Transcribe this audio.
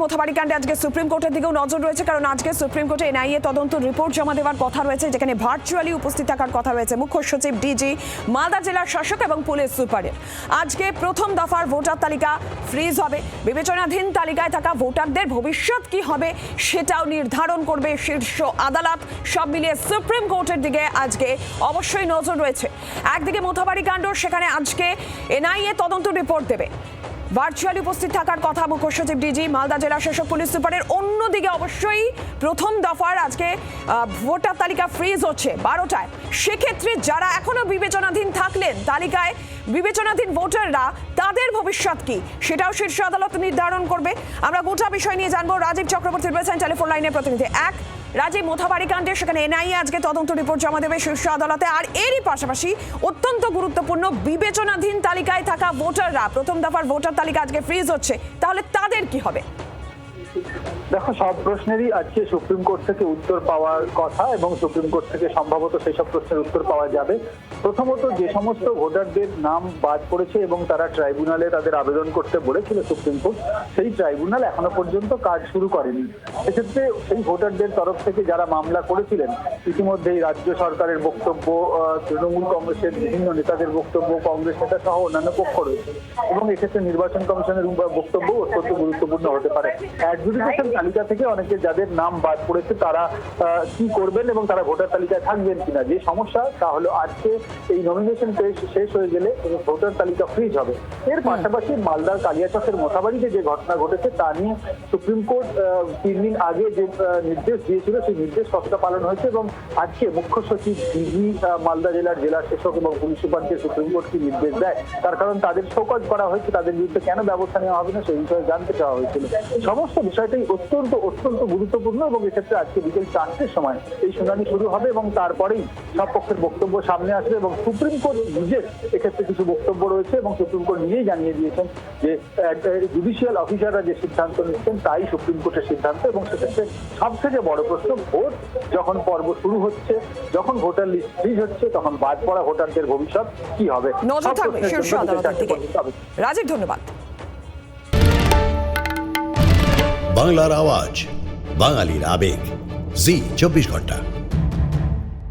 মোথাবাড়ি কাণ্ডে আজকে সুপ্রিম কোর্টের দিকেও নজর রয়েছে, কারণ আজকে সুপ্রিম কোর্টে এনআইএ তদন্ত রিপোর্ট জমা দেওয়ার কথা রয়েছে, যেখানে ভার্চুয়ালি উপস্থিত থাকার কথা রয়েছে মুখ্য সচিব, ডিজি, মালদা জেলার শাসক এবং পুলিশ সুপারের। আজকে প্রথম দফার ভোটার তালিকা ফ্রিজ হবে। বিবেচনাধীন তালিকায় থাকা ভোটারদের ভবিষ্যৎ কি হবে সেটাও নির্ধারণ করবে শীর্ষ আদালত। সব মিলিয়ে সুপ্রিম কোর্টের দিকে আজকে অবশ্যই নজর রয়েছে। একদিকে মোথাবাড়ি কাণ্ড, সেখানে আজকে এনআইএ তদন্ত রিপোর্ট দেবে। ভার্চুয়ালি উপস্থিত থাকার কথা মুখ্য সচিব, ডিজি, মালদা জেলা শাসক, পুলিশ সুপারের। অন্যদিকে অবশ্যই প্রথম দফার আজকে ভোটার তালিকা ফ্রিজ হচ্ছে 12টায়। সেক্ষেত্রে যারা এখনো বিবেচনাধীন থাকলেন তালিকায়, বিবেচনাধীন ভোটাররা, তাদের ভবিষ্যৎ কি সেটাও শীর্ষ আদালত নির্ধারণ করবে। আমরা গোটা বিষয় নিয়ে জানবো। রাজীব চক্রবর্তী রয়েছেন টেলিফোন লাইনের প্রতিনিধি। রাজীব, মোথাবাড়ি কাণ্ডে সেখানে এনআইএ আজকে তদন্ত রিপোর্ট জমা দেবে শীর্ষ আদালতে, আর এরই পাশাপাশি অত্যন্ত গুরুত্বপূর্ণ বিবেচনাধীন তালিকায় থাকা ভোটাররা, প্রথম দফার ভোটার তালিকা আজকে ফ্রিজ হচ্ছে, তাহলে তাদের কি হবে? দেখো, সব প্রশ্নেরই আজকে সুপ্রিম কোর্ট থেকে উত্তর পাওয়ার কথা এবং সুপ্রিম কোর্ট থেকে সম্ভবত সেই সব প্রশ্নের উত্তর পাওয়া যাবে। প্রথমত, যে সমস্ত ভোটারদের নাম বাদ পড়েছে এবং তারা ট্রাইব্যুনালে তাদের আবেদন করতে বলেছিল সুপ্রিম কোর্ট, সেই ট্রাইব্যুনাল এখনো পর্যন্ত কাজ শুরু করেনি। এক্ষেত্রে সেই ভোটারদের তরফ থেকে যারা মামলা করেছিলেন, ইতিমধ্যেই রাজ্য সরকারের বক্তব্য, তৃণমূল কংগ্রেসের বিভিন্ন নেতাদের বক্তব্য, কংগ্রেস নেতা সহ অন্যান্য পক্ষ রয়েছে, এবং এক্ষেত্রে নির্বাচন কমিশনের বক্তব্য অত্যন্ত গুরুত্বপূর্ণ হতে পারে। অ্যাডজুডিকেশন তালিকা থেকে অনেকে যাদের নাম বাদ পড়েছে তারা কি করবেন এবং তারা ভোটার তালিকায় থাকবেন কিনা, যে সমস্যা তা হলো আজকে এই নমিনেশন শেষ হয়ে গেলে ভোটার তালিকা ফ্রিজ হবে। এর পাশাপাশি মালদার কালিয়াচকের মোথাবাড়িতে যে ঘটনা ঘটেছে তা নিয়ে সুপ্রিম কোর্ট 3 দিন আগে যে নির্দেশ দিয়েছিল, সেই নির্দেশ কতটা পালন হয়েছে এবং আজকে মুখ্য সচিব, ডিজি, মালদা জেলার জেলা শাসক এবং পুলিশ সুপারকে সুপ্রিম কোর্ট কি নির্দেশ দেয়, তার কারণ তাদের শোকজ করা হয়েছে, তাদের বিরুদ্ধে কেন ব্যবস্থা নেওয়া হবে না সেই বিষয়ে জানতে চাওয়া হয়েছিল। সমস্ত বিষয়টাই অত্যন্ত গুরুত্বপূর্ণ এবং এক্ষেত্রে আজকে বিকেল 4টের সময় এই শুনানি শুরু হবে এবং তারপরেই সব পক্ষের বক্তব্য সামনে আসবে এবং সুপ্রিম কোর্ট নিজের এক্ষেত্রে কিছু বক্তব্য রয়েছে এবং সুপ্রিম কোর্ট নিজেই জানিয়ে দিয়েছেন যে জুডিশিয়াল অফিসাররা যে সিদ্ধান্ত নিচ্ছেন তাই সুপ্রিম কোর্টের সিদ্ধান্ত। এবং সেক্ষেত্রে সব থেকে বড় প্রশ্ন, ভোট যখন পর্ব শুরু হচ্ছে, যখন ভোটার লিস্ট ফ্রিজ হচ্ছে, তখন বাদ পড়া ভোটারদের ভবিষ্যৎ কি হবে? রাজীব, ধন্যবাদ। বাংলার আওয়াজ, বাঙালির আবেগ, জি 24 ঘন্টা।